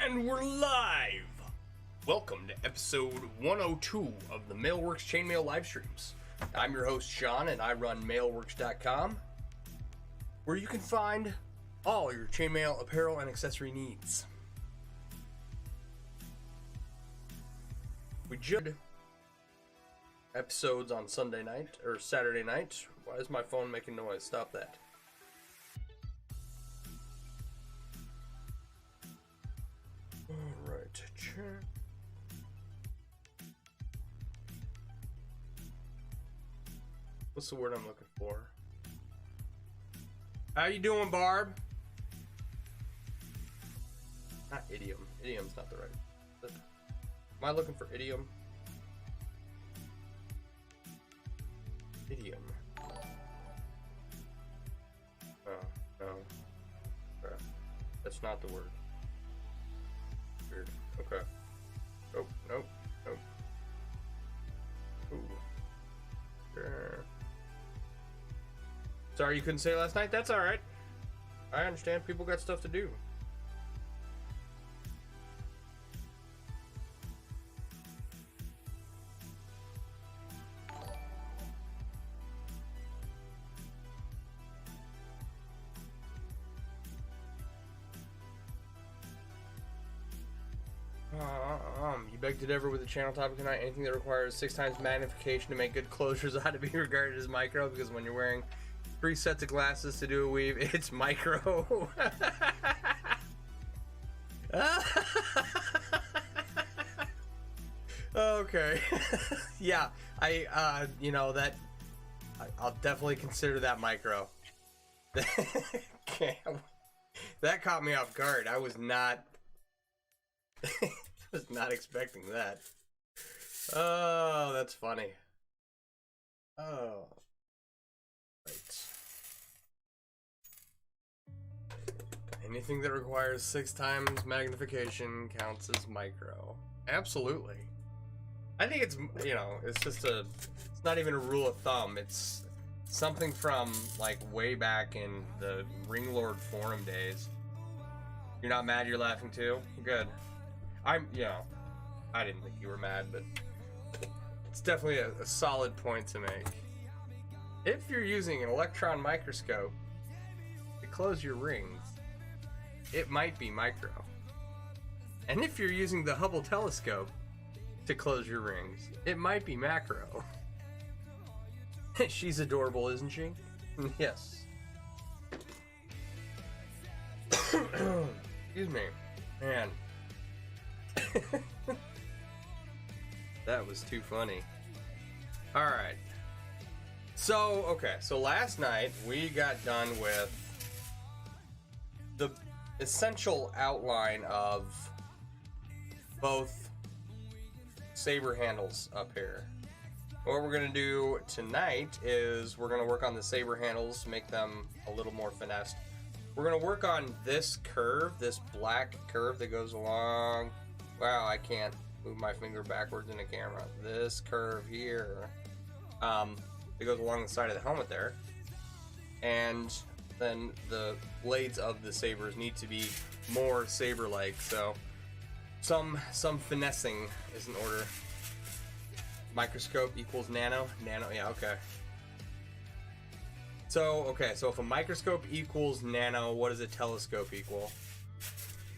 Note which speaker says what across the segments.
Speaker 1: And we're live! Welcome to episode 102 of the MailleWerX Chainmail live streams. I'm your host Sean and I run MailleWerX.com, where you can find all your chainmail apparel and accessory needs. We just episodes on Sunday night or Saturday night. Why is my phone making noise? Stop that. Alright, check. What's the word I'm looking for? How you doing, Barb? Not idiom. Idiom's not the right. Am I looking for idiom? Idiom. Oh, no. Crap. That's not the word. Weird. Okay. Nope, nope, nope. Ooh. Sure. Sorry you couldn't say last night? That's alright. I understand people got stuff to do. You beg to differ with the channel topic tonight. Anything that requires 6 times magnification to make good closures ought to be regarded as micro, because when you're wearing 3 sets of glasses to do a weave, it's micro. Okay. Yeah, I'll definitely consider that micro. Okay. That caught me off guard. I was not was not expecting that. Oh, that's funny. Oh. Right. Anything that requires 6 times magnification counts as micro. Absolutely. I think it's, it's not even a rule of thumb. It's something from, like, way back in the Ringlord forum days. You're not mad, you're laughing too? Good. I didn't think you were mad, but it's definitely a solid point to make. If you're using an electron microscope to close your rings, it might be micro. And if you're using the Hubble telescope to close your rings, it might be macro. She's adorable, isn't she? Yes. Excuse me. Man. That was too funny. Alright. So last night we got done with the essential outline of both saber handles up here. What we're going to do tonight is we're going to work on the saber handles, make them a little more finessed. We're going to work on this curve, this black curve that goes along. Wow, I can't move my finger backwards in the camera. This curve here. It goes along the side of the helmet there, and then the blades of the sabers need to be more saber-like, so some finessing is in order. Microscope equals nano, yeah, okay. So if a microscope equals nano, what does a telescope equal?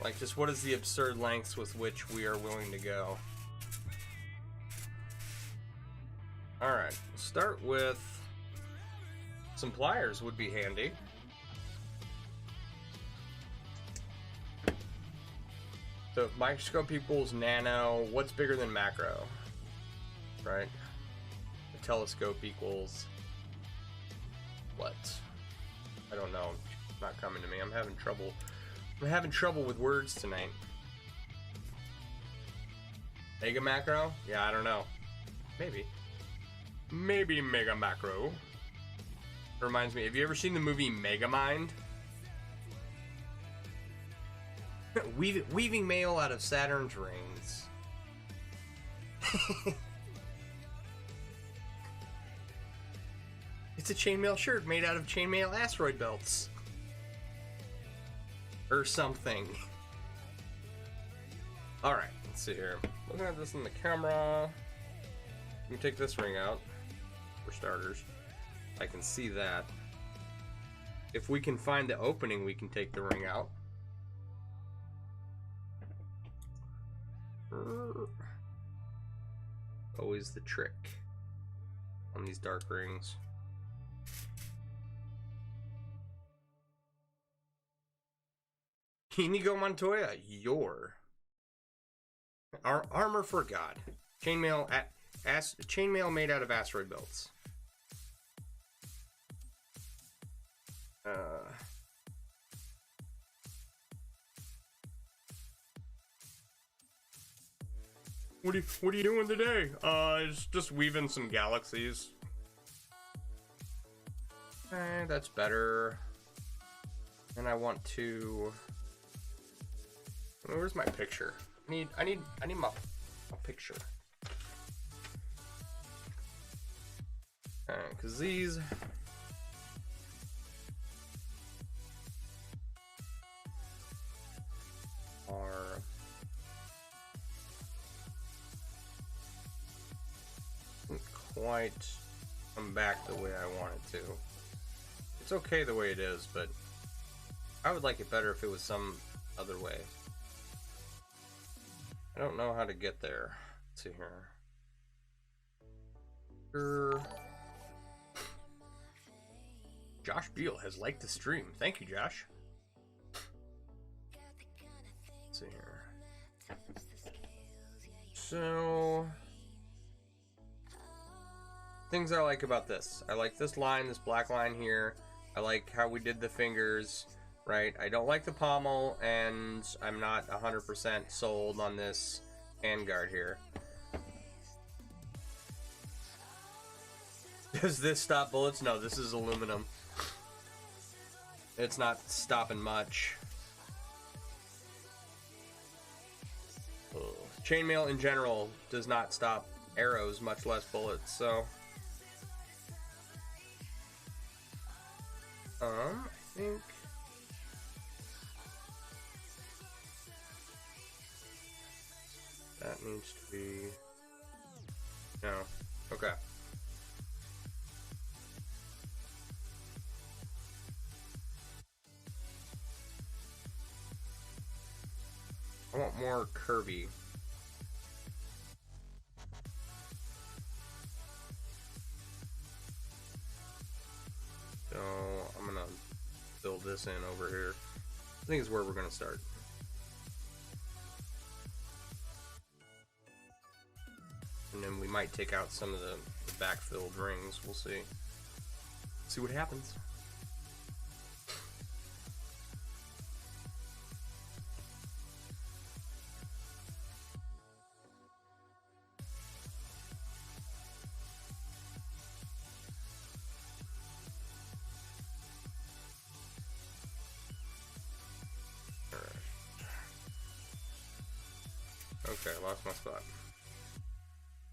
Speaker 1: Like, just what is the absurd lengths with which we are willing to go? Alright, we'll start with some pliers would be handy. So if microscope equals nano, what's bigger than macro? Right? The telescope equals what? I don't know. It's not coming to me. I'm having trouble with words tonight. Mega macro? Yeah, I don't know. Maybe mega macro. Reminds me, have you ever seen the movie Megamind? Weaving mail out of Saturn's rings. It's a chainmail shirt made out of chainmail asteroid belts. Or something. Alright, let's see here. Looking at this in the camera. Let me take this ring out, for starters. I can see that. If we can find the opening, we can take the ring out. Always the trick on these dark rings. Inigo Montoya, your armor for God. Chainmail chainmail made out of asteroid belts. What are you doing today? Just weaving some galaxies. That's better. And I want to. Where's my picture? I need my picture. Because these are quite come back the way I want it to. It's okay the way it is, but I would like it better if it was some other way. I don't know how to get there. Let's see here. Josh Beal has liked the stream. Thank you, Josh. Let's see here. So, things I like about this. I like this line, this black line here. I like how we did the fingers, right? I don't like the pommel, and I'm not 100% sold on this handguard here. Does this stop bullets? No, this is aluminum. It's not stopping much. Chainmail in general does not stop arrows, much less bullets, so I think that needs to be no. Okay. I want more curvy. So I'm gonna build this in over here. I think is where we're gonna start. And then we might take out some of the backfilled rings. We'll see. See what happens. Okay, I lost my spot.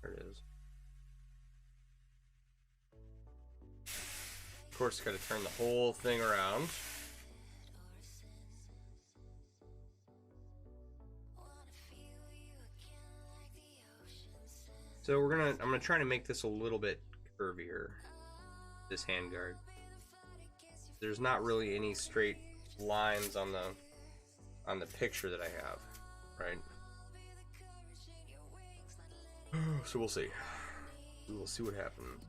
Speaker 1: There it is. Of course, got to turn the whole thing around. So I'm gonna try to make this a little bit curvier. This handguard. There's not really any straight lines on the picture that I have, right? So we'll see. We will see what happens.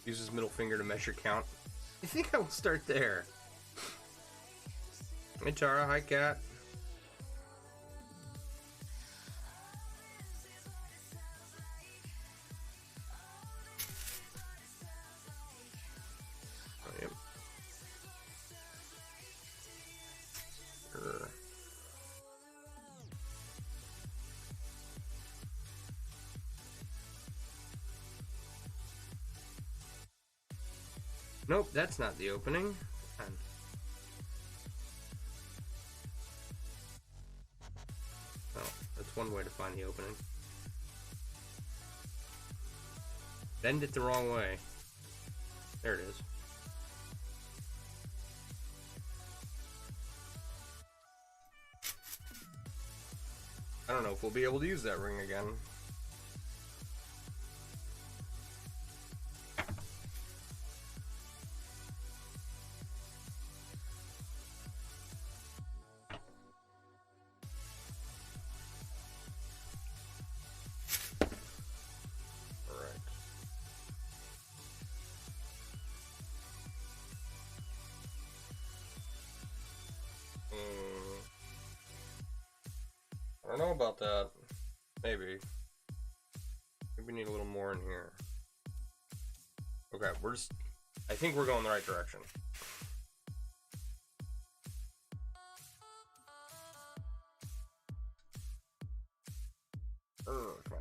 Speaker 1: Use his middle finger to measure count. I think I will start there. Hey Tara, hi Cat. Nope, that's not the opening. Oh, that's one way to find the opening. Bend it the wrong way. There it is. know if we'll be able to use that ring again. I don't know about that. Maybe we need a little more in here. Okay, I think we're going the right direction. Come on.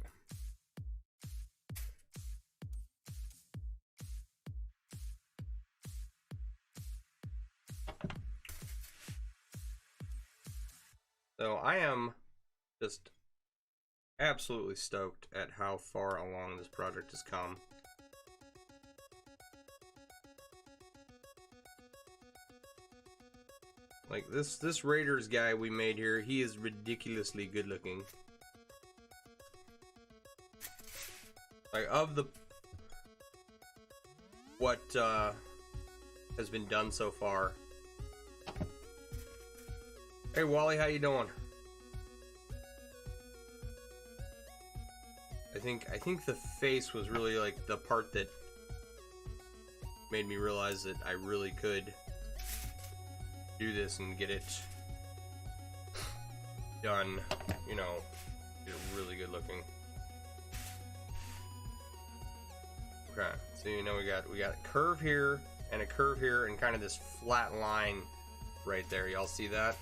Speaker 1: So I am just absolutely stoked at how far along this project has come. Like this Raiders guy we made here, he is ridiculously good looking. Like of what has been done so far. Hey Wally, how you doing? I think the face was really like the part that made me realize that I really could do this and get it done, you know, get it really good looking. Okay, so you know we got a curve here and a curve here and kind of this flat line right there. Y'all see that?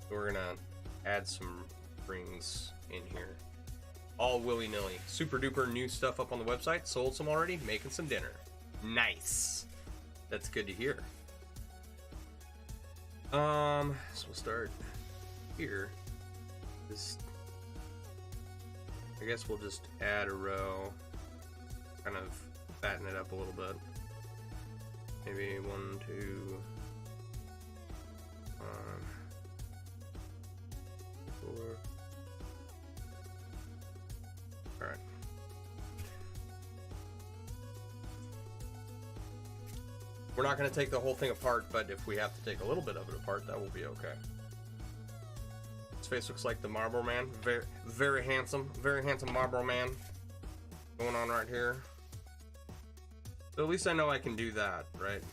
Speaker 1: So we're gonna add some rings in here. All willy-nilly. Super duper new stuff up on the website. Sold some already. Making some dinner. Nice. That's good to hear. So we'll start here. I guess we'll just add a row. Kind of fatten it up a little bit. Maybe 1, 2, 4. Alright. We're not going to take the whole thing apart, but if we have to take a little bit of it apart, that will be okay. His face looks like the Marlboro Man. Very, very handsome Marlboro Man going on right here. So at least I know I can do that, right?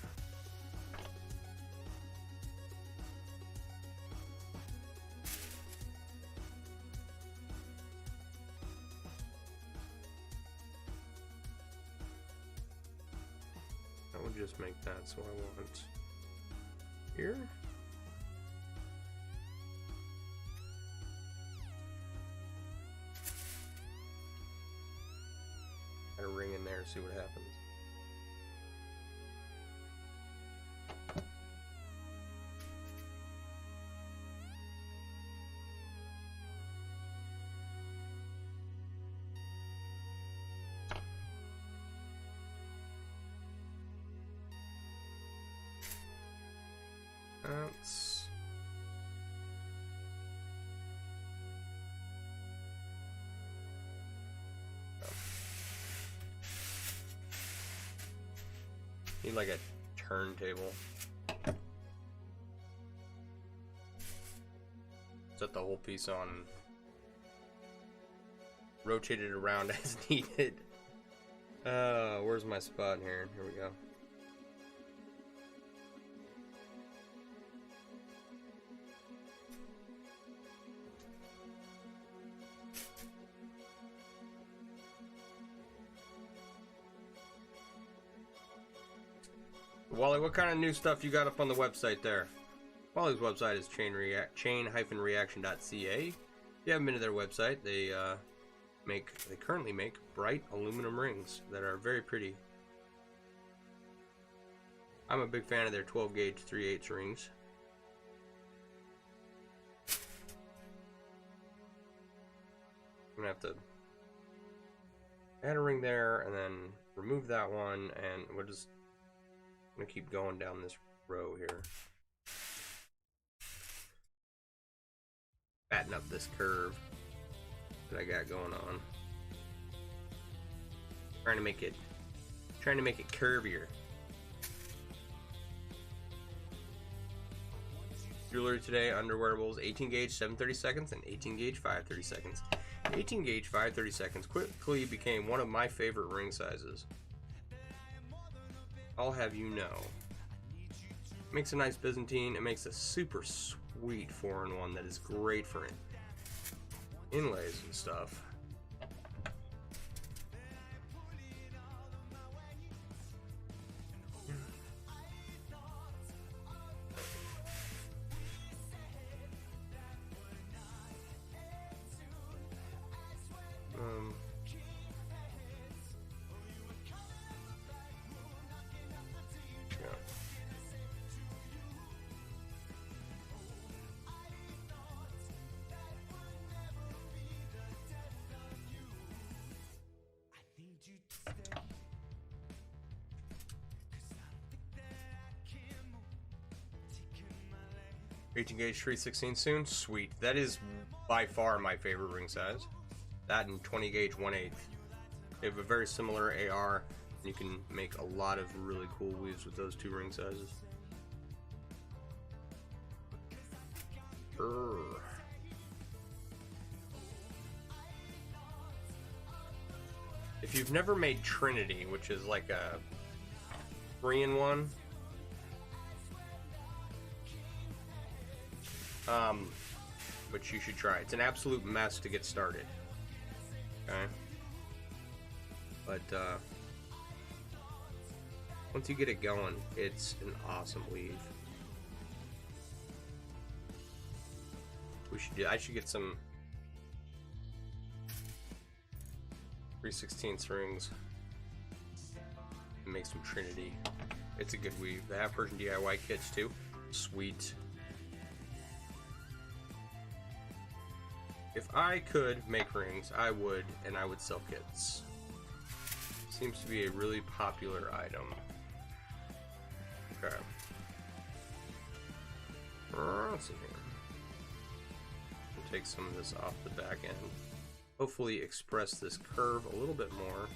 Speaker 1: Just make that so I want here. Add a ring in there, see what happens. Need like a turntable. Set the whole piece on. Rotate it around as needed. Where's my spot here? Here we go. Wally, what kind of new stuff you got up on the website there? Wally's website is chain-reaction.ca. If you haven't been to their website, they currently make bright aluminum rings that are very pretty. I'm a big fan of their 12 gauge 3/8 rings. I'm gonna have to add a ring there and then remove that one, and we'll just I'm gonna keep going down this row here. fatten up this curve that I got going on. Trying to make it curvier. Jewelry today, underwearables, 18 gauge 7/30 seconds and 18 gauge 5/30 seconds. 18 gauge 5/30 seconds quickly became one of my favorite ring sizes. I'll have you know. Makes a nice Byzantine. It makes a super sweet 4-in-1 that is great for inlays and stuff. Yeah. 18 gauge 3/16 soon. Sweet. That is by far my favorite ring size. That and 20 gauge 1/8. They have a very similar AR, and you can make a lot of really cool weaves with those two ring sizes. If you've never made Trinity, which is like a 3-in-1, which you should try. It's an absolute mess to get started. Okay? But once you get it going, it's an awesome weave. I should get some 3/16 rings and make some Trinity. It's a good weave. The half Persian DIY kits too. Sweet. If I could make rings, I would, and I would sell kits. Seems to be a really popular item. Okay. Let's see here. We'll take some of this off the back end. Hopefully express this curve a little bit more.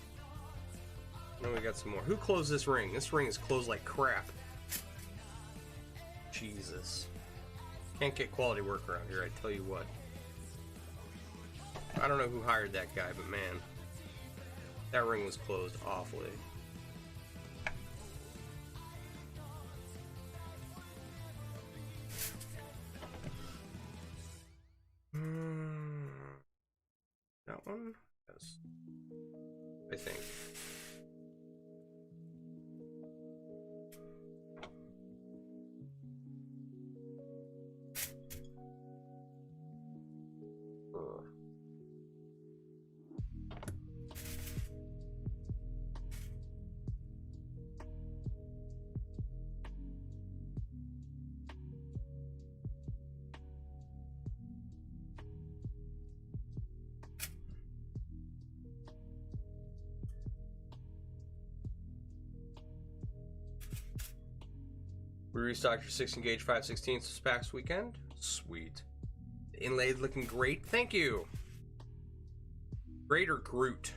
Speaker 1: Then we got some more. Who closed this ring? This ring is closed like crap. Jesus. Can't get quality work around here, I tell you what. I don't know who hired that guy, but man, that ring was closed awfully. That one? Yes. I think. We restocked your 16 gauge 5/16 this past weekend. Sweet. The inlay looking great. Thank you. Great or Groot?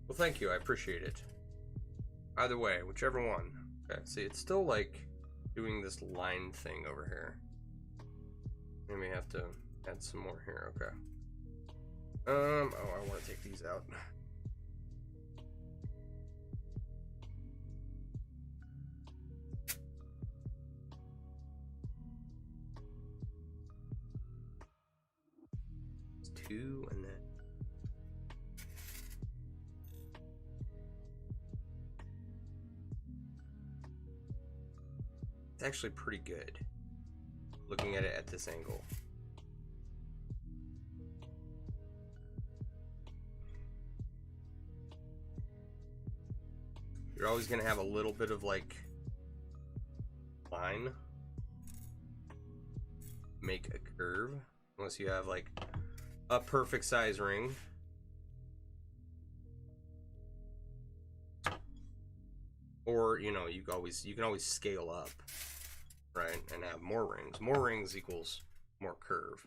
Speaker 1: Well, thank you. I appreciate it. Either way, whichever one. Okay, see, it's still like doing this line thing over here. Maybe have to add some more here. Okay. Oh, I want to take these out. Two and then it's actually pretty good looking at it at this angle. You're always gonna have a little bit of like line, make a curve, unless you have like a perfect size ring. Or, you know, you can always scale up. right? And have more rings. More rings equals more curve.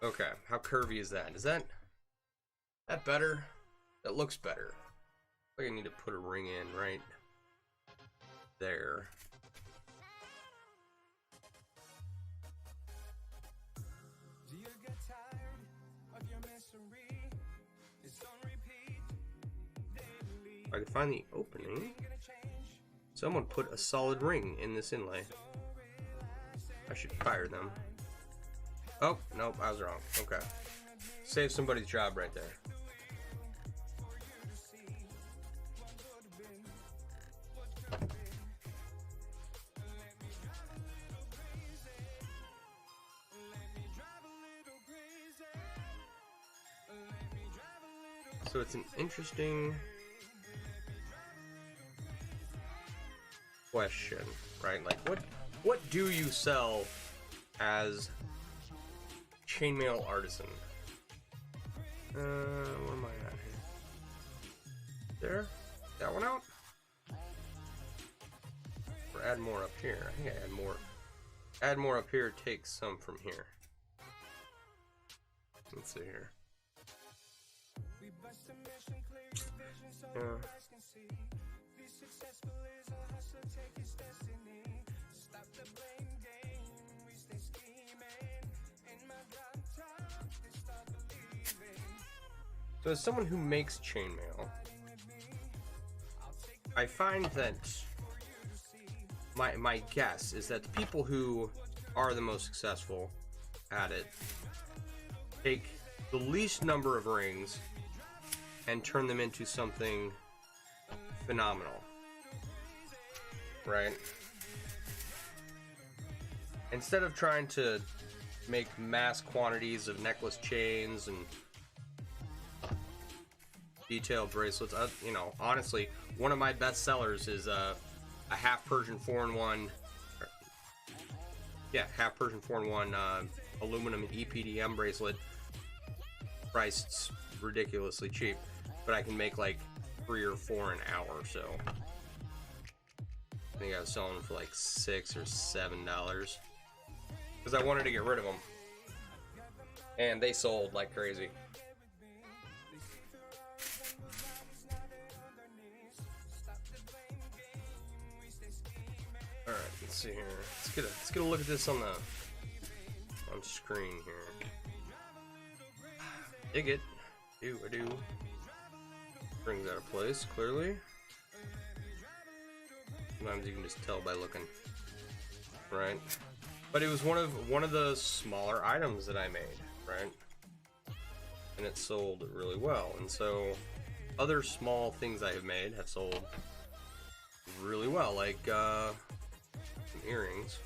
Speaker 1: Okay, how curvy is that? Is that better? That looks better. I think I need to put a ring in right there. If I could find the opening. Someone put a solid ring in this inlay. I should fire them. Oh, nope, I was wrong. Okay. Save somebody's job right there. So it's an interesting question, right? Like, what do you sell as chainmail artisan? Where am I at here? There? That one out? Or add more up here? I think I add more. Add more up here, take some from here. Let's see here. So as someone who makes chainmail, I find that my guess is that the people who are the most successful at it take the least number of rings and turn them into something phenomenal, right? Instead of trying to make mass quantities of necklace chains and detailed bracelets, you know, honestly, one of my best sellers is a half Persian 4-in-1, half Persian 4-in-1 aluminum EPDM bracelet, priced ridiculously cheap, but I can make like 3 or 4 an hour. So I think I was selling them for like $6 or $7 because I wanted to get rid of them, and they sold like crazy. All right, let's see here. Let's get a look at this on screen here. Dig it. I do. Brings out of place, clearly. Sometimes you can just tell by looking. Right? But it was one of the smaller items that I made, right? And it sold really well. And so other small things I have made have sold really well, like some earrings.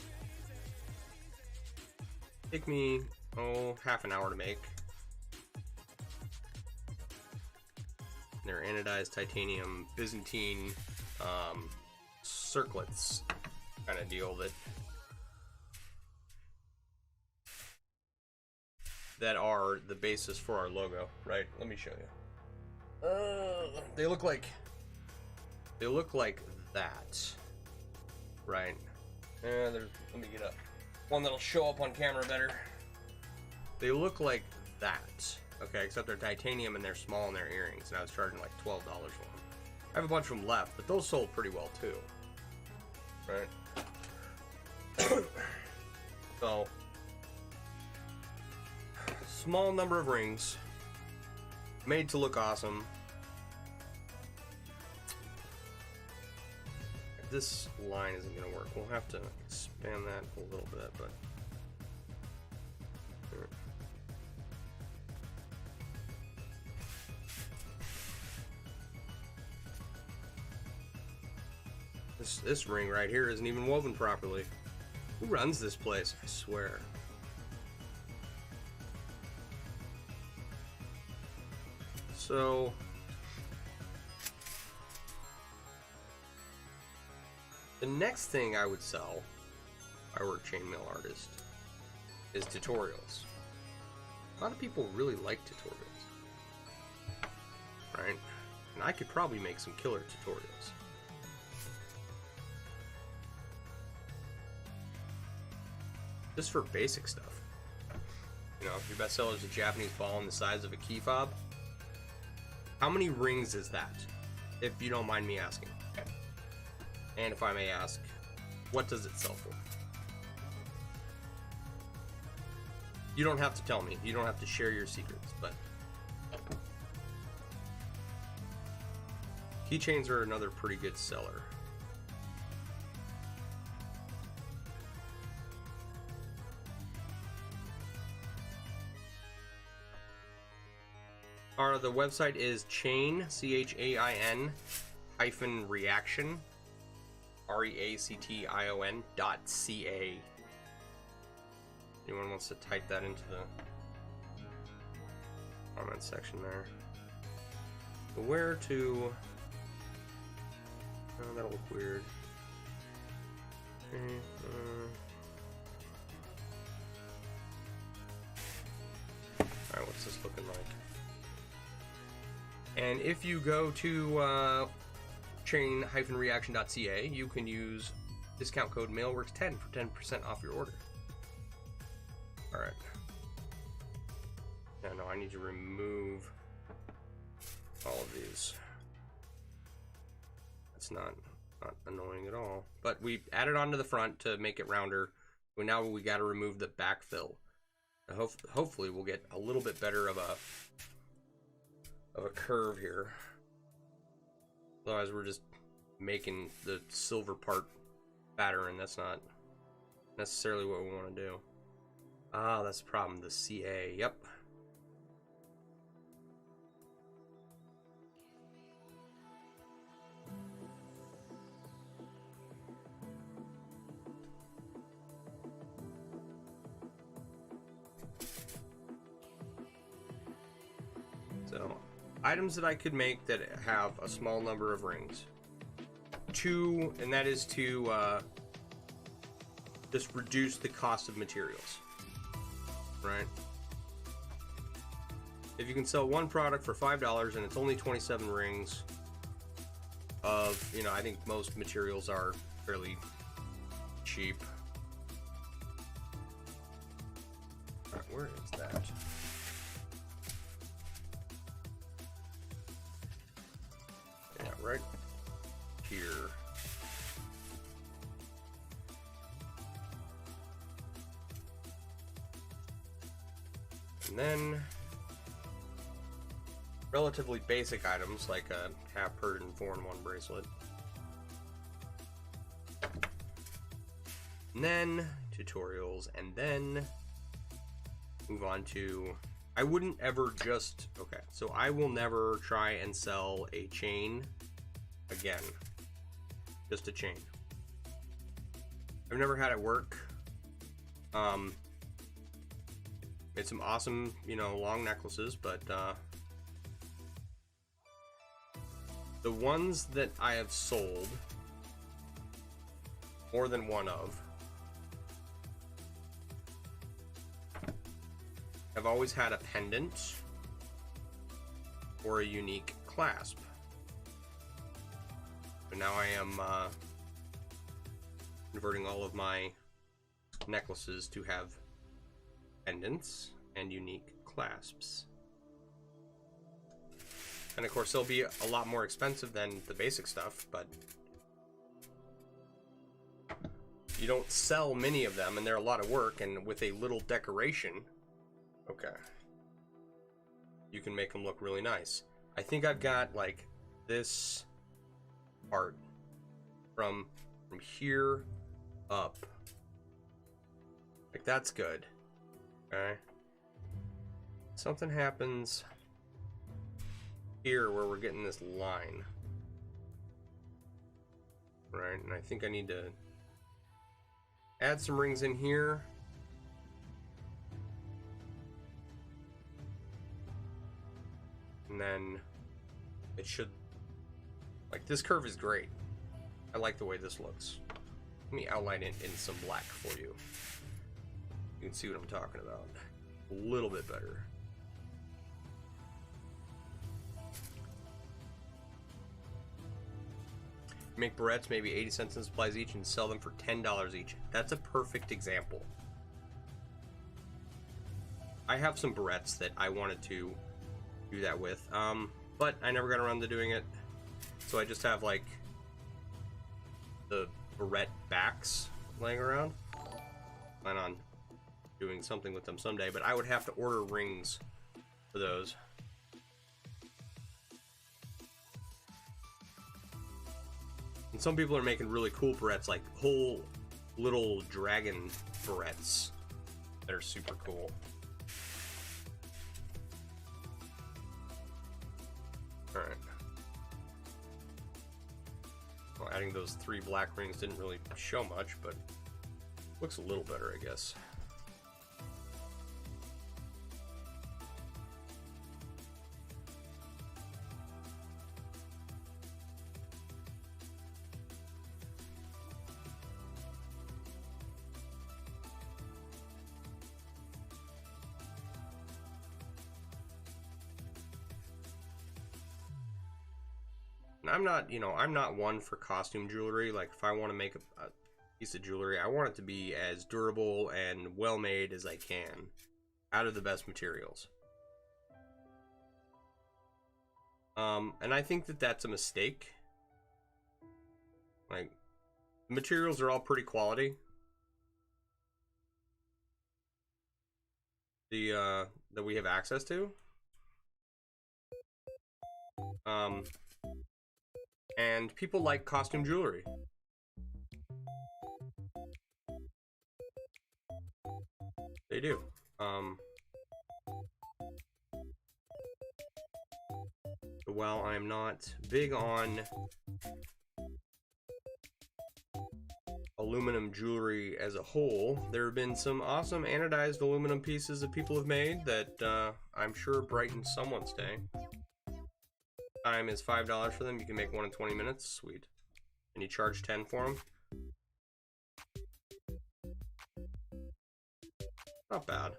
Speaker 1: Take me half an hour to make. They're anodized titanium Byzantine circlets kind of deal that are the basis for our logo, right? Let me show you. They look like that, right? Let me get up one that'll show up on camera better. They look like that. Okay, except they're titanium and they're small in their earrings, and I was charging like $12 for them. I have a bunch of them left, but those sold pretty well too. Right? So, small number of rings, made to look awesome. This line isn't going to work. We'll have to expand that a little bit, but... This ring right here isn't even woven properly. Who runs this place? I swear. So... the next thing I would sell, if I were a chainmail artist, is tutorials. A lot of people really like tutorials, right? And I could probably make some killer tutorials. just for basic stuff. You know, if your bestseller is a Japanese ball in the size of a key fob, how many rings is that? If you don't mind me asking. And if I may ask, what does it sell for? You don't have to tell me. You don't have to share your secrets, but keychains are another pretty good seller. The website is Chain, CHAIN hyphen reaction, REACTION.ca. Anyone wants to type that into the comment section there. Where to? Oh, that'll look weird. Okay, alright, what's this looking like? And if you go to chain-reaction.ca, you can use discount code MailleWerX10 for 10% off your order. Alright. No, I need to remove all of these. That's not annoying at all. But we added onto the front to make it rounder. But now we got to remove the backfill. Hopefully we'll get a little bit better of a curve here. Otherwise we're just making the silver part fatter, and that's not necessarily what we want to do. Ah, that's the problem. The CA. Yep. So, items that I could make that have a small number of rings. Two, and that is to just reduce the cost of materials. Right? If you can sell one product for $5 and it's only 27 rings of, you know, I think most materials are fairly cheap. Alright, where is that? Yeah, right here. And then relatively basic items like a half Persian 4-in-1 bracelet. And then tutorials, and then move on to, I wouldn't ever just, okay, so I will never try and sell a chain again. Just a chain. I've never had it work. Made some awesome, you know, long necklaces, but the ones that I have sold, more than one of, have always had a pendant or a unique clasp. But now I am converting all of my necklaces to have pendants and unique clasps. And of course they'll be a lot more expensive than the basic stuff, but you don't sell many of them and they're a lot of work, and with a little decoration, okay, you can make them look really nice. I think I've got like this part from here up. Like that's good. Okay. Something happens here where we're getting this line. Right, and I think I need to add some rings in here. And then it should, like, this curve is great. I like the way this looks. Let me outline it in some black for you. You can see what I'm talking about. A little bit better. Make barrettes maybe 80 cents in supplies each and sell them for $10 each. That's a perfect example. I have some barrettes that I wanted to do that with, but I never got around to doing it. So I just have like the barrette backs laying around. Plan on doing something with them someday, but I would have to order rings for those. And some people are making really cool barrettes, like whole little dragon barrettes that are super cool. Alright. Well, adding those 3 black rings didn't really show much, but looks a little better, I guess. I'm not, I'm not one for costume jewelry. Like, if I want to make a piece of jewelry, I want it to be as durable and well made as I can, out of the best materials. And I think that that's a mistake. Like, the materials are all pretty quality. That we have access to. And people like costume jewelry. They do. While I'm not big on aluminum jewelry as a whole, there have been some awesome anodized aluminum pieces that people have made that I'm sure brighten someone's day. Time is $5 for them. You can make one in 20 minutes. Sweet. And you charge 10 for them. Not bad.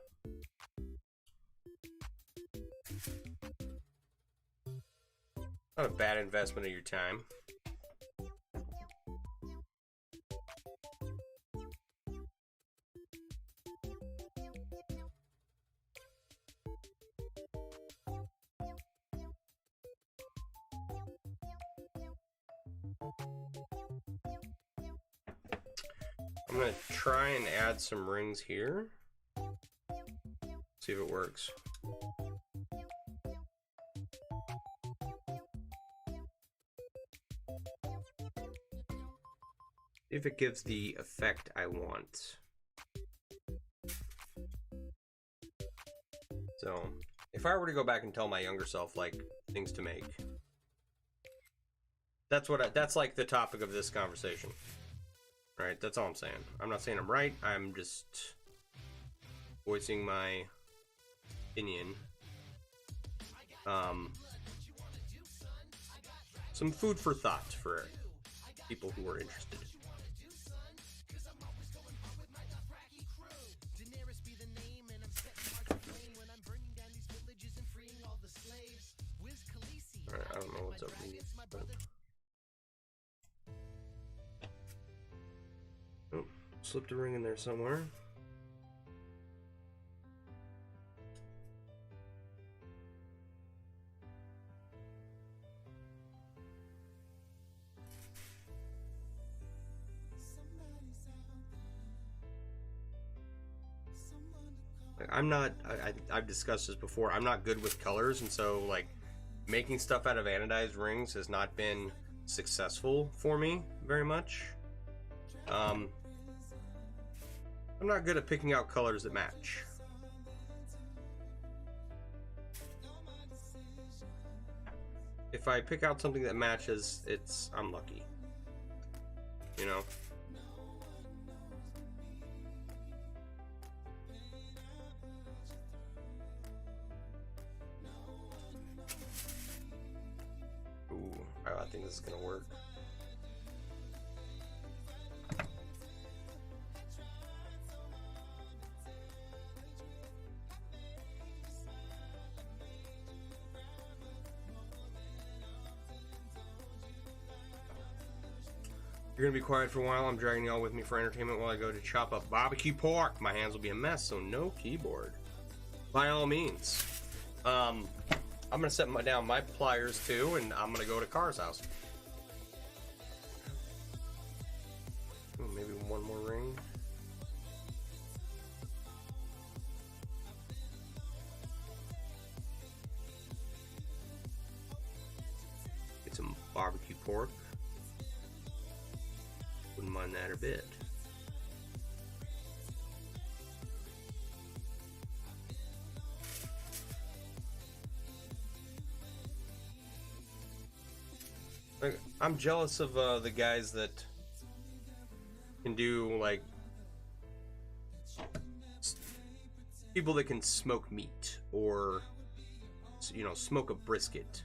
Speaker 1: Not a bad investment of your time. I'm gonna try and add some rings here. See if it works. If it gives the effect I want. So, if I were to go back and tell my younger self, like, things to make, that's like the topic of this conversation. Right, that's all I'm saying. I'm not saying I'm right, I'm just voicing my opinion. Some food for thought for people who are interested. Alright, I don't know what's up with these, but... Oh, slipped a ring in there somewhere. I'm not, I've discussed this before, I'm not good with colors, and so, like, making stuff out of anodized rings has not been successful for me very much. I'm not good at picking out colors that match. If I pick out something that matches, I'm lucky. You know? Ooh, I think this is gonna work. You're gonna be quiet for a while. I'm dragging y'all with me for entertainment while I go to chop up barbecue pork. My hands will be a mess, so no keyboard. by all means. I'm gonna set down my pliers too, and I'm gonna go to Car's house. Ooh, maybe one more ring. Get some barbecue pork. Wouldn't mind that a bit. Like, I'm jealous of the guys that can do, like, people that can smoke meat or, you know, smoke a brisket,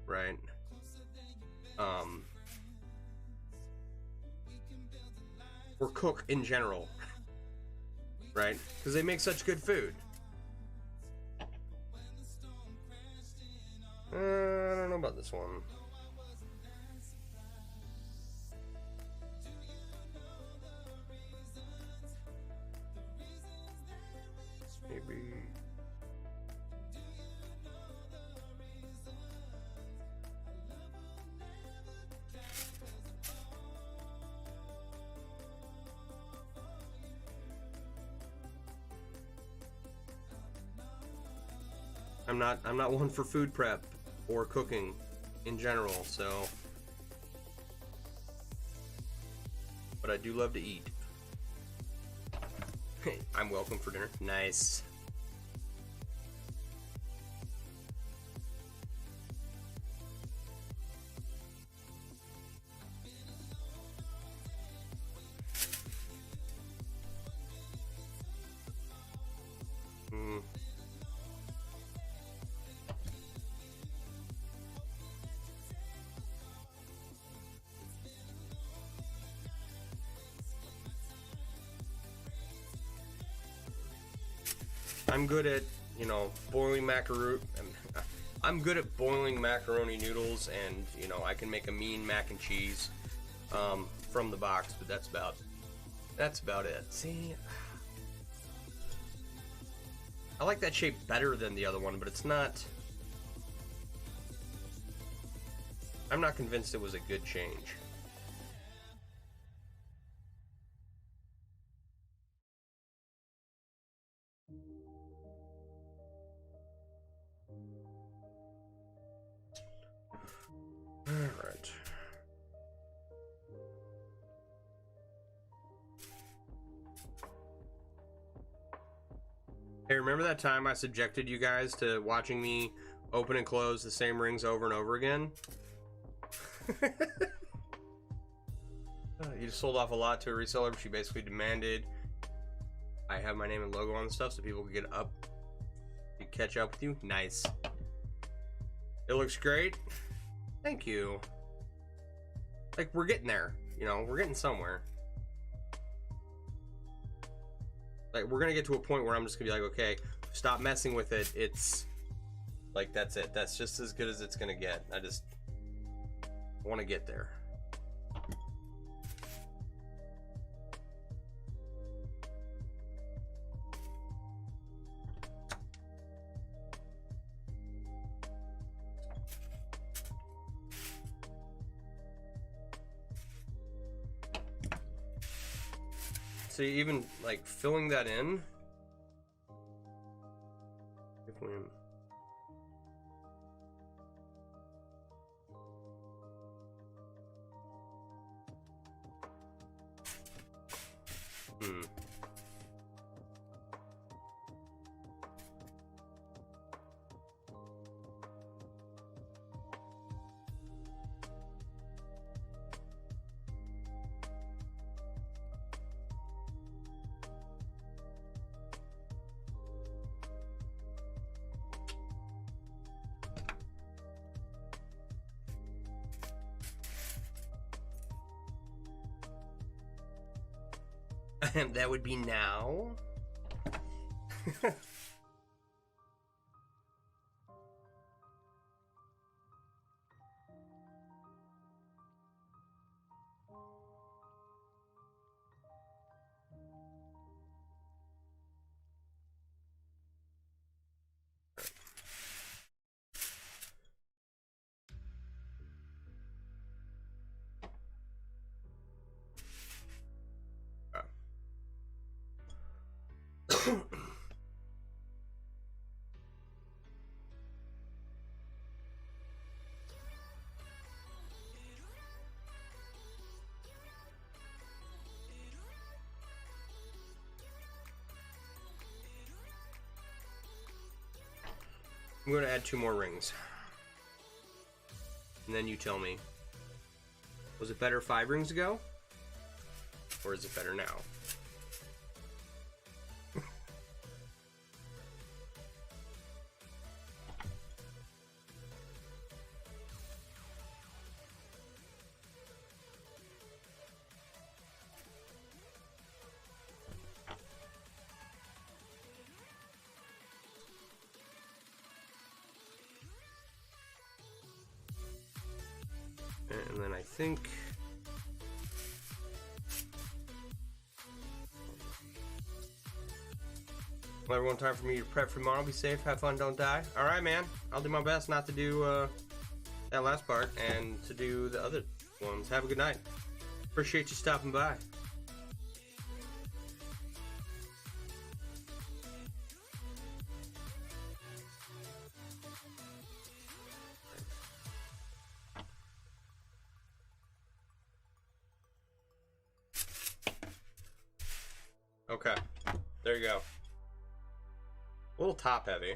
Speaker 1: right? Or cook in general, right? Because they make such good food. I don't know about this one. Maybe. I'm not one for food prep or cooking in general, so, but I do love to eat. I'm welcome for dinner. Nice. I'm good at, you know, boiling macaroni. I'm good at boiling macaroni noodles, and, you know, I can make a mean mac and cheese from the box, but that's about it. See, I like that shape better than the other one, but it's not. I'm not convinced it was a good change. Alright. Hey, remember that time I subjected you guys to watching me open and close the same rings over and over again? You just sold off a lot to a reseller, but she basically demanded I have my name and logo on the stuff so people can get up to catch up with you. Nice. It looks great. Thank you. Like, we're getting there, you know, we're getting somewhere. Like, we're gonna get to a point where I'm just gonna be like, okay, stop messing with it. It's like, that's it. That's just as good as it's gonna get. I just want to get there. See, even like filling that in. If we... That would be now. I'm going to add 2 more rings. And then you tell me, was it better 5 rings ago? Or is it better now? And then I think well, everyone, time for me to prep for tomorrow. Be safe, have fun, don't die. Alright, man. I'll do my best not to do that last part and to do the other ones. Have a good night. Appreciate you stopping by. Okay, there you go. A little top heavy.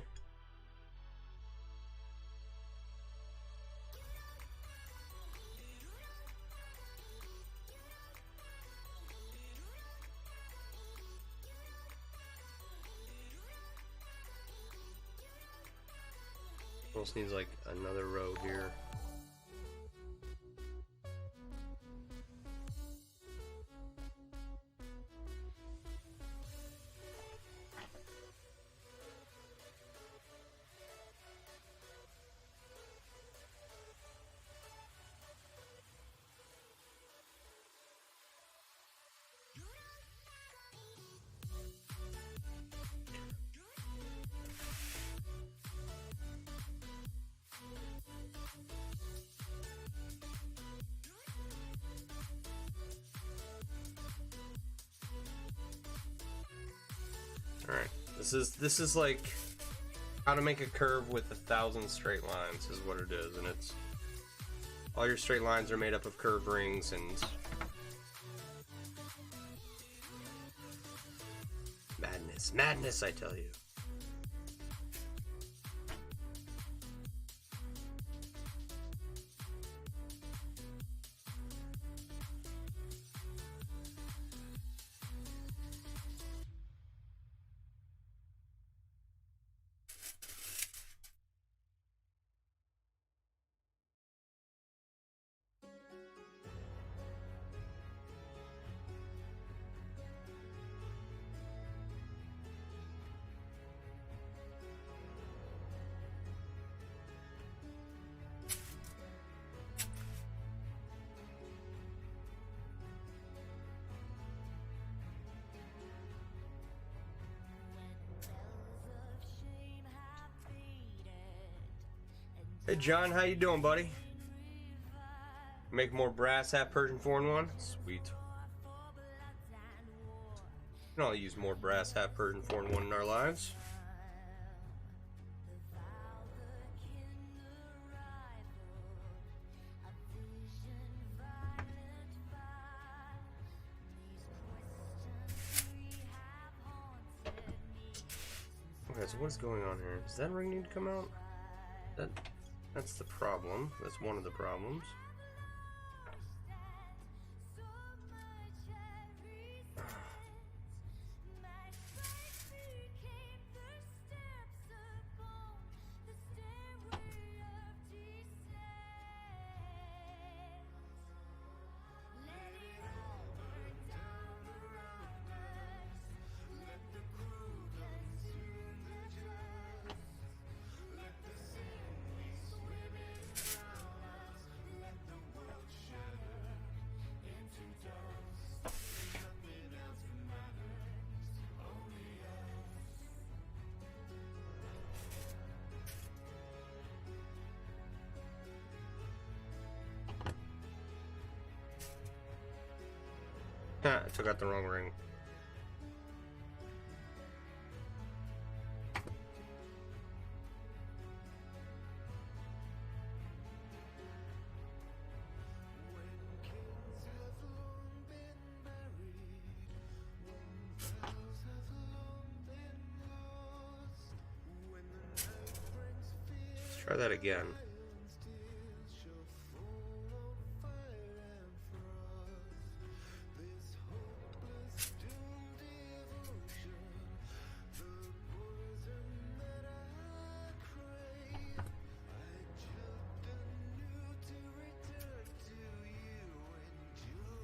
Speaker 1: Almost needs like another row here. Alright, this is like how to make a curve with 1,000 straight lines is what it is, and it's all your straight lines are made up of curved rings and madness, I tell you. Hey John, how you doing, buddy? Make more brass hat Persian 4-in-1? Sweet. We can all use more brass hat Persian 4-in-1 in our lives. Okay, so what's going on here? Does that ring need to come out? That's the problem. That's one of the problems. I took out the wrong ring. Try that again.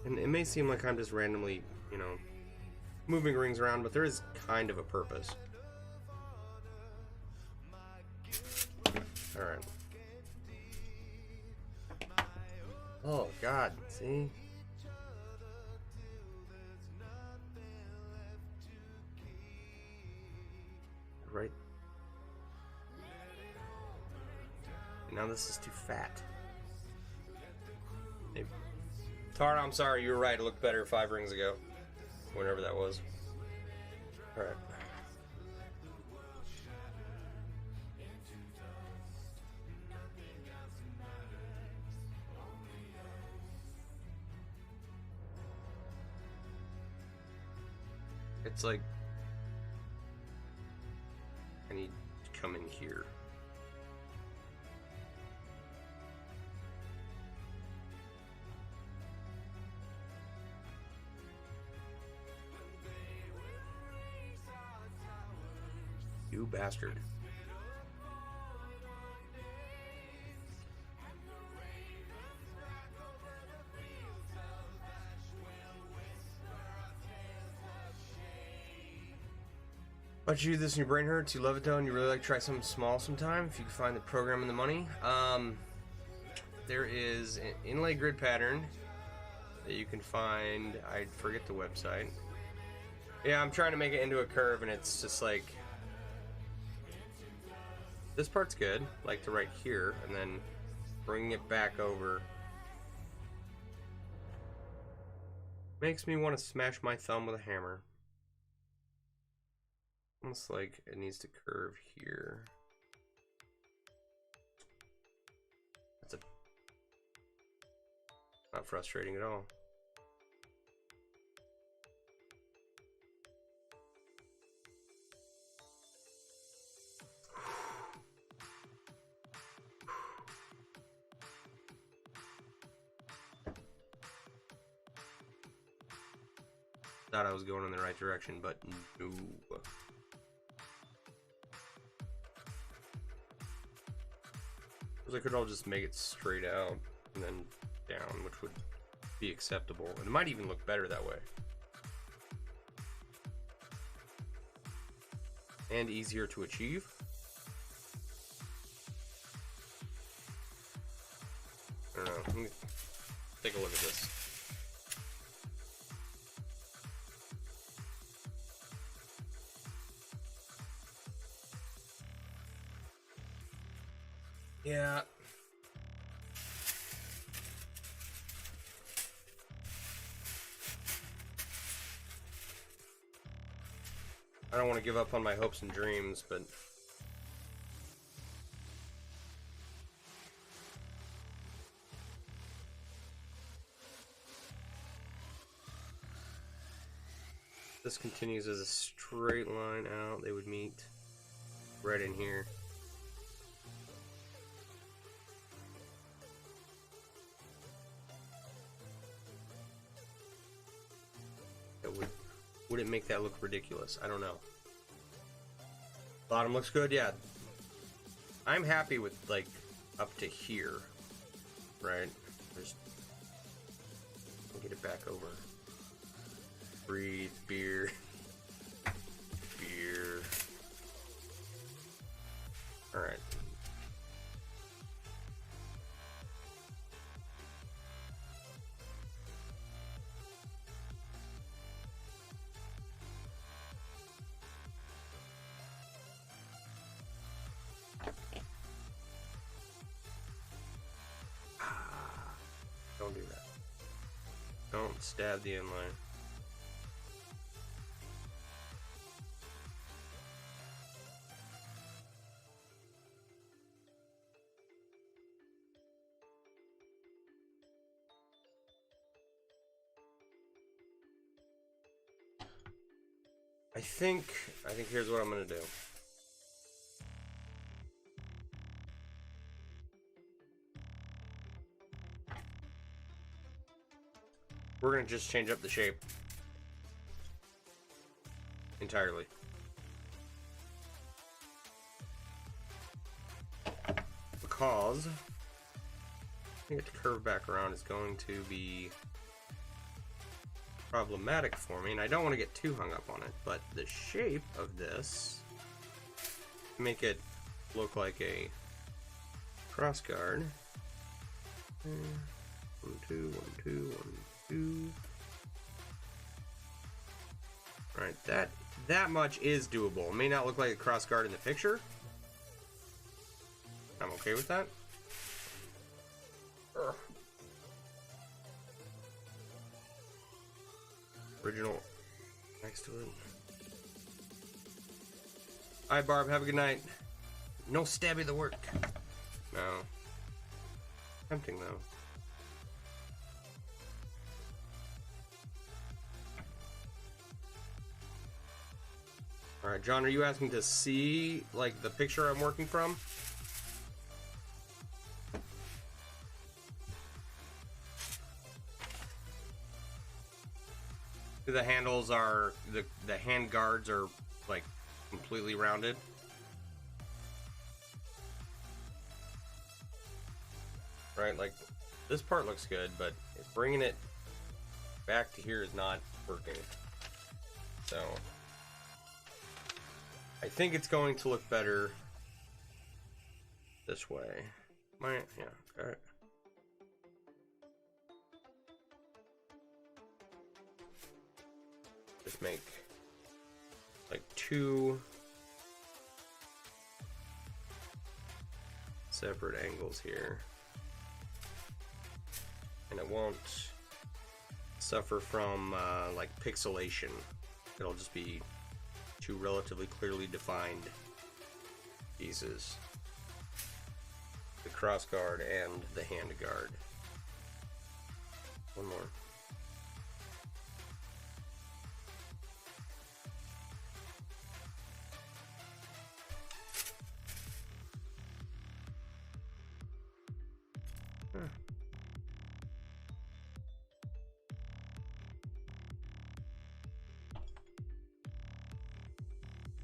Speaker 1: And it may seem like I'm just randomly, you know, moving rings around, but there is kind of a purpose. Alright. Oh, God, see? Right. Now this is too fat. Maybe. Tara, I'm sorry, you were right. It looked better 5 rings ago. Whenever that was. Alright. It's like I need to come in here. You bastard. But you do this and your brain hurts, you love it though, and you really like to try something small sometime, if you can find the program and the money. There is an inlay grid pattern that you can find. I forget the website. Yeah, I'm trying to make it into a curve, and it's just like, this part's good, like to right here, and then bringing it back over makes me want to smash my thumb with a hammer. Almost like it needs to curve here. That's not frustrating at all. Thought I was going in the right direction, but no. I could all just make it straight out and then down, which would be acceptable. And it might even look better that way. And easier to achieve. I don't know. Let me take a look at this. Yeah. I don't want to give up on my hopes and dreams, but this continues as a straight line out. They would meet right in here. Would it make that look ridiculous? I don't know. Bottom looks good, yeah. I'm happy with like up to here, right? Just get it back over. Breathe, beer, beer. All right. Don't do that. Don't stab the inline. I think here's what I'm gonna do. we're gonna just change up the shape entirely. Because I think it to curve back around is going to be problematic for me, and I don't want to get too hung up on it, but the shape of this, make it look like a cross guard. 1, 2, 1, 2, 1, 2. Alright, that much is doable. It may not look like a cross guard in the picture. I'm okay with that. Ugh. Original next to it. Alright, Barb, have a good night. No stabby the work. No. Tempting though. Alright, John, are you asking to see like the picture I'm working from? The handles are the hand guards are like completely rounded. Right, like this part looks good, but bringing it back to here is not working. So I think it's going to look better this way. Yeah, got it. Just make like 2 separate angles here, and it won't suffer from like pixelation. It'll just be 2 relatively clearly defined pieces, the cross guard and the hand guard. One more.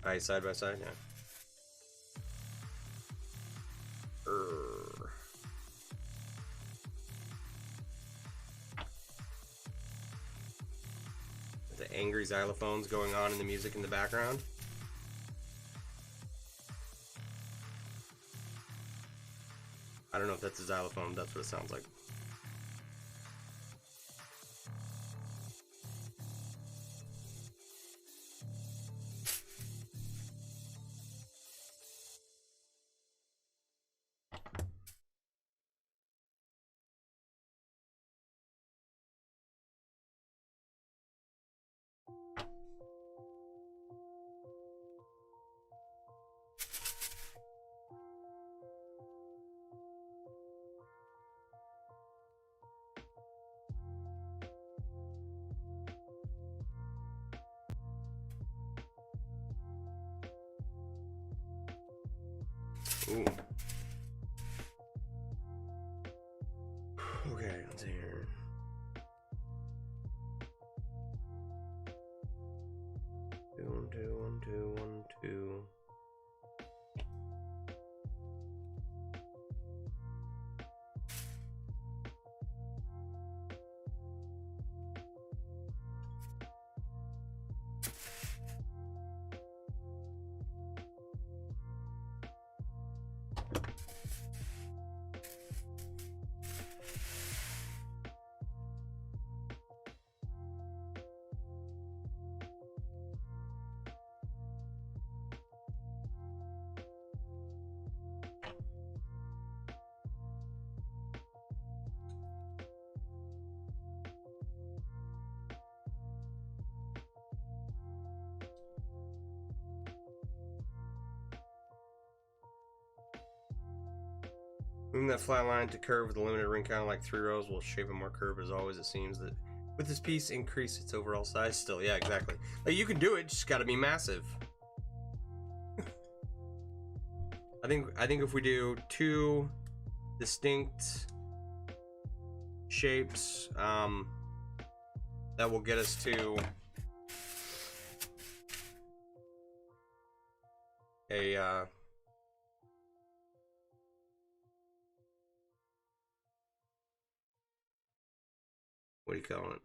Speaker 1: Alright, side by side, yeah. The angry xylophones going on in the music in the background. I don't know if that's a xylophone, that's what it sounds like. Ooh. Okay, let's see here. One, two, one, two, one, two. Moving that flat line to curve with a limited ring count, like 3 rows, will shape it more curved. As always, it seems that with this piece, increase its overall size still. Yeah, exactly. Like, you can do it, just gotta be massive. I think if we do 2 distinct shapes, that will get us to a what do you call it?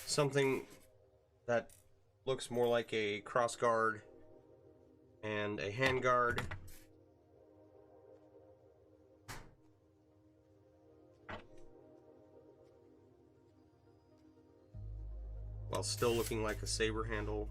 Speaker 1: Something that looks more like a cross guard and a hand guard. While still looking like a saber handle.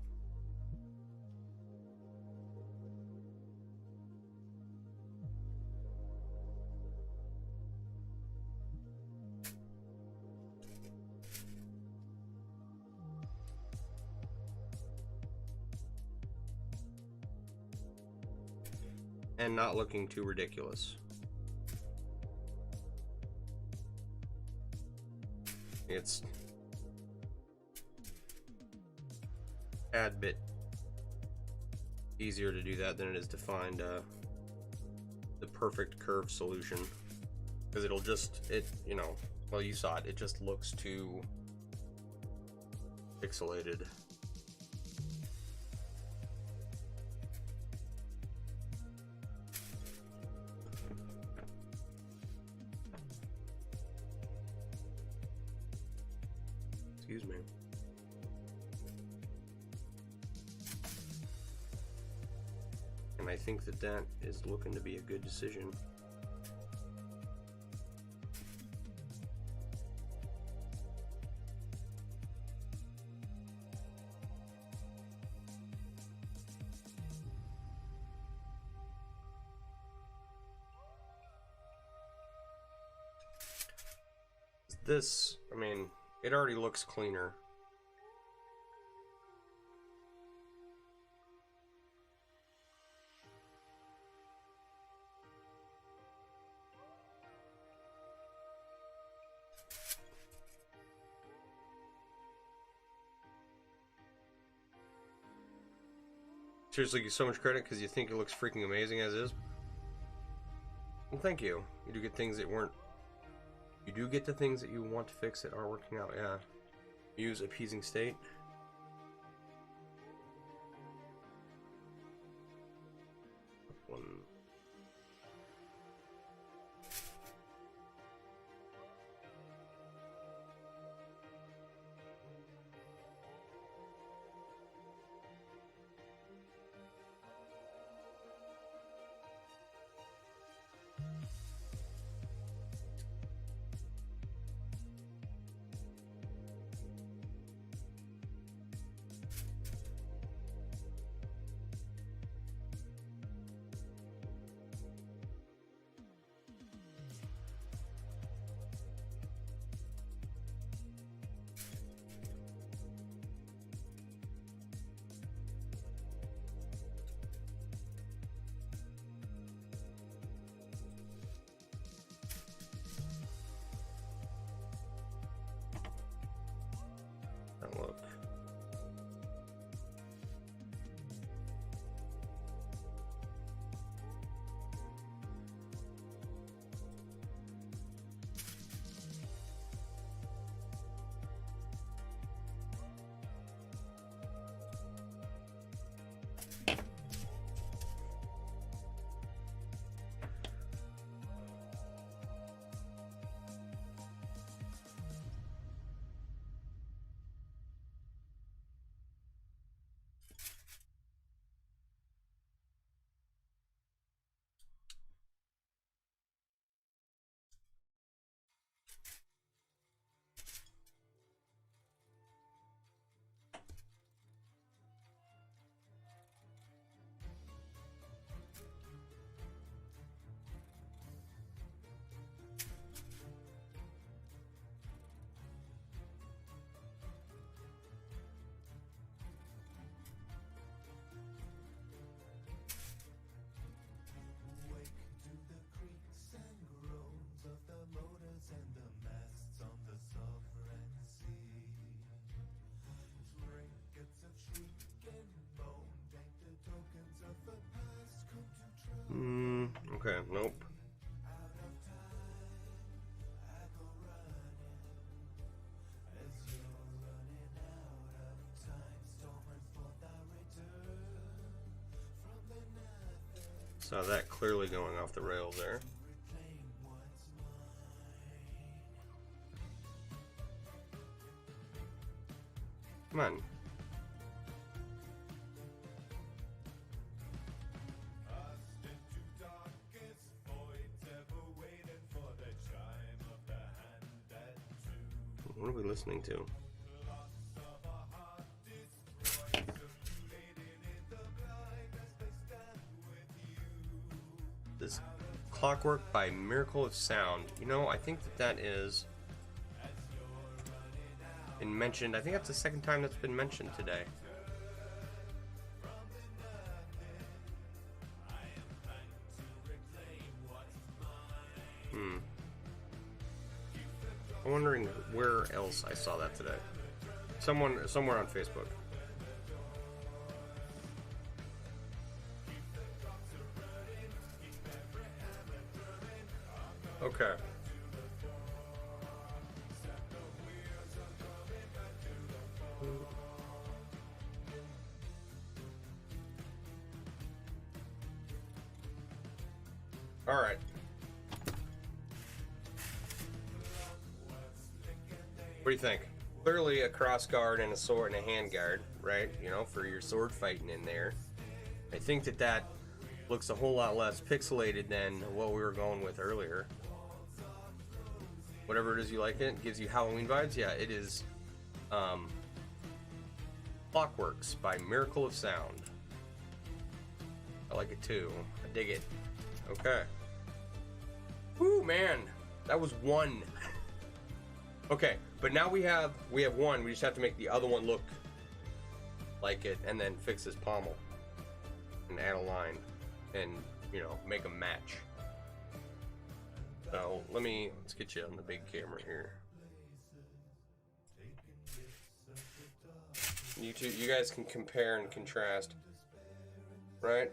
Speaker 1: And not looking too ridiculous. It's a tad bit easier to do that than it is to find the perfect curve solution, because it'll just, you know, well, you saw it, it just looks too pixelated. Excuse me. And I think that that is looking to be a good decision. This, I mean, it already looks cleaner. Seriously, give so much credit because you think it looks freaking amazing as is. Well, thank you. You do get things that weren't. You do get the things that you want to fix that aren't working out. Yeah. Use appeasing state. One. Look. Okay, nope. Saw that clearly going off the rails there. Come on. What are we listening to? This Clockwork by Miracle of Sound. You know, I think that is been mentioned. I think that's the second time that's been mentioned today. I'm wondering where else I saw that today. Somewhere on Facebook. Okay. All right. What do you think? Clearly a cross guard and a sword and a hand guard, right? You know, for your sword fighting in there. I think that looks a whole lot less pixelated than what we were going with earlier. Whatever it is you like it, gives you Halloween vibes. Yeah, it is Clockworks by Miracle of Sound. I like it too. I dig it. Okay. Woo, man. That was one. Okay, but now we have one. We just have to make the other one look like it, and then fix this pommel and add a line, and you know, make a match. So let's get you on the big camera here. You guys can compare and contrast, right?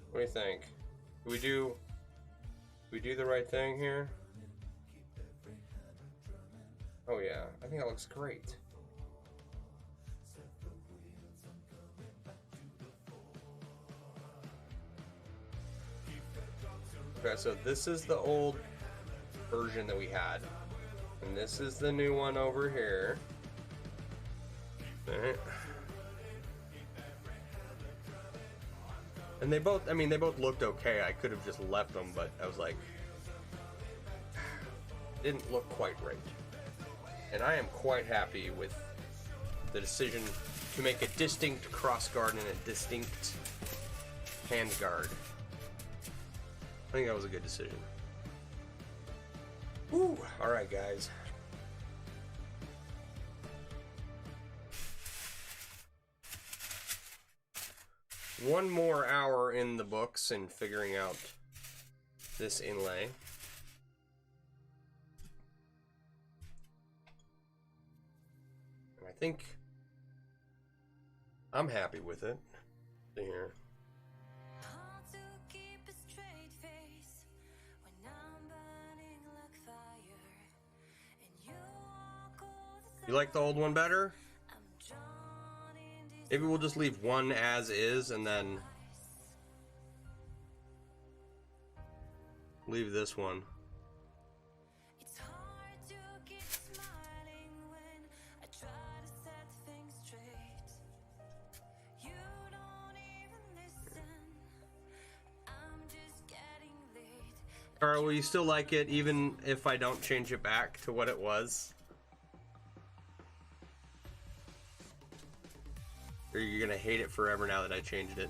Speaker 1: What do you think? Do we do the right thing here? Oh yeah, I think that looks great. Okay, so this is the old version that we had, and this is the new one over here. All right. And they both, I mean, they both looked okay. I could have just left them, but I was like, didn't look quite right. And I am quite happy with the decision to make a distinct cross guard and a distinct hand guard. I think that was a good decision. Woo! Alright, guys. One more hour in the books and figuring out this inlay. And I think I'm happy with it. Here. You like the old one better? Maybe we'll just leave one as is and then leave this one. Alright, will you still like it even if I don't change it back to what it was? Or you're gonna hate it forever now that I changed it?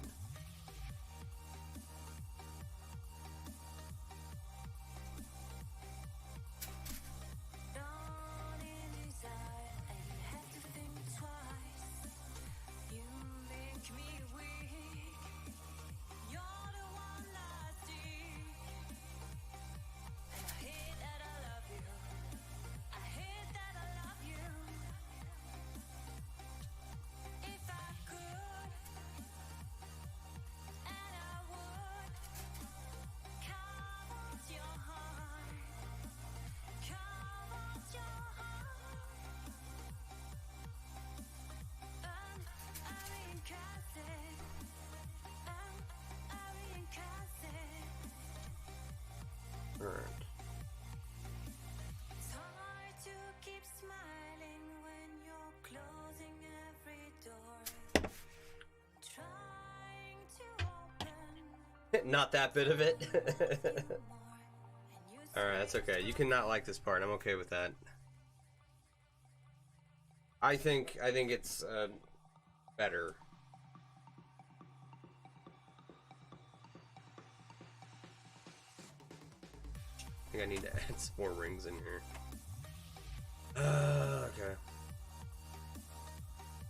Speaker 1: not that bit of it. Alright, that's okay. You can not like this part. I'm okay with that. I think it's better. I think I need to add some more rings in here. Okay.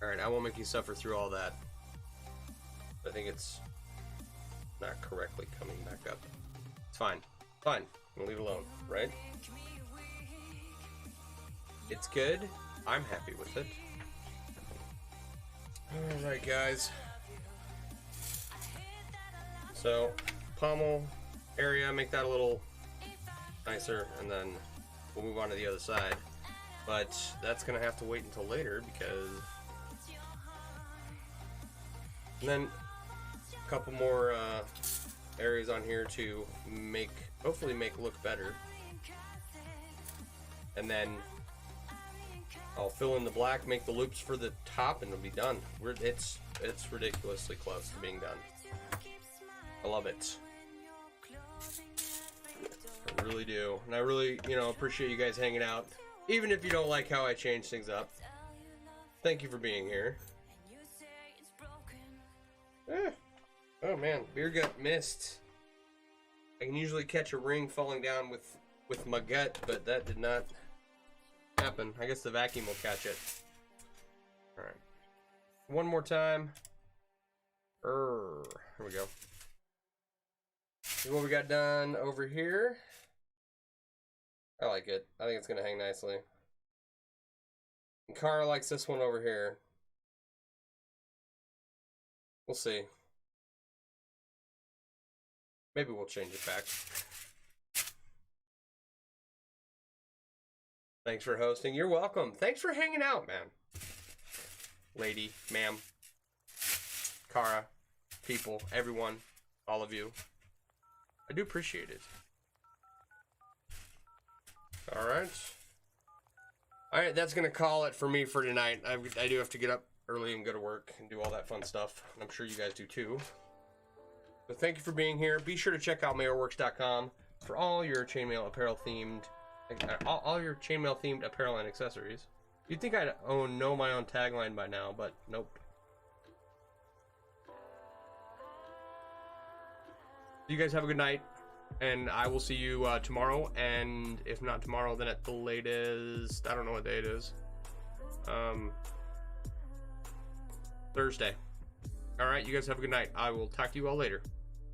Speaker 1: Alright, I won't make you suffer through all that. I think it's not correctly coming back up. It's fine. Fine. I'm gonna leave it alone, right? It's good. I'm happy with it. Alright, guys. So, pommel area, make that a little nicer, and then we'll move on to the other side. But that's gonna have to wait until later because. And then a couple more areas on here to hopefully make look better. And then I'll fill in the black, make the loops for the top, and it'll be done. It's ridiculously close to being done. I love it. I really do. And I really, appreciate you guys hanging out. Even if you don't like how I change things up. Thank you for being here. Oh man, beer gut missed. I can usually catch a ring falling down with my gut, but that did not happen. I guess the vacuum will catch it. Alright. One more time. Here we go. This is what we got done over here. I like it. I think it's going to hang nicely. And Kara likes this one over here. We'll see. Maybe we'll change it back. Thanks for hosting. You're welcome. Thanks for hanging out, man. Lady, ma'am, Kara, people, everyone, all of you. I do appreciate it. Alright. Alright, that's going to call it for me for tonight. I do have to get up early and go to work and do all that fun stuff. I'm sure you guys do too. So thank you for being here. Be sure to check out MailleWerX.com for all your chainmail apparel themed, all your chainmail themed apparel and accessories. You'd think I'd know my own tagline by now, but nope. You guys have a good night, and I will see you tomorrow, and if not tomorrow, then at the latest, I don't know what day it is, Thursday. All right, you guys have a good night. I will talk to you all later.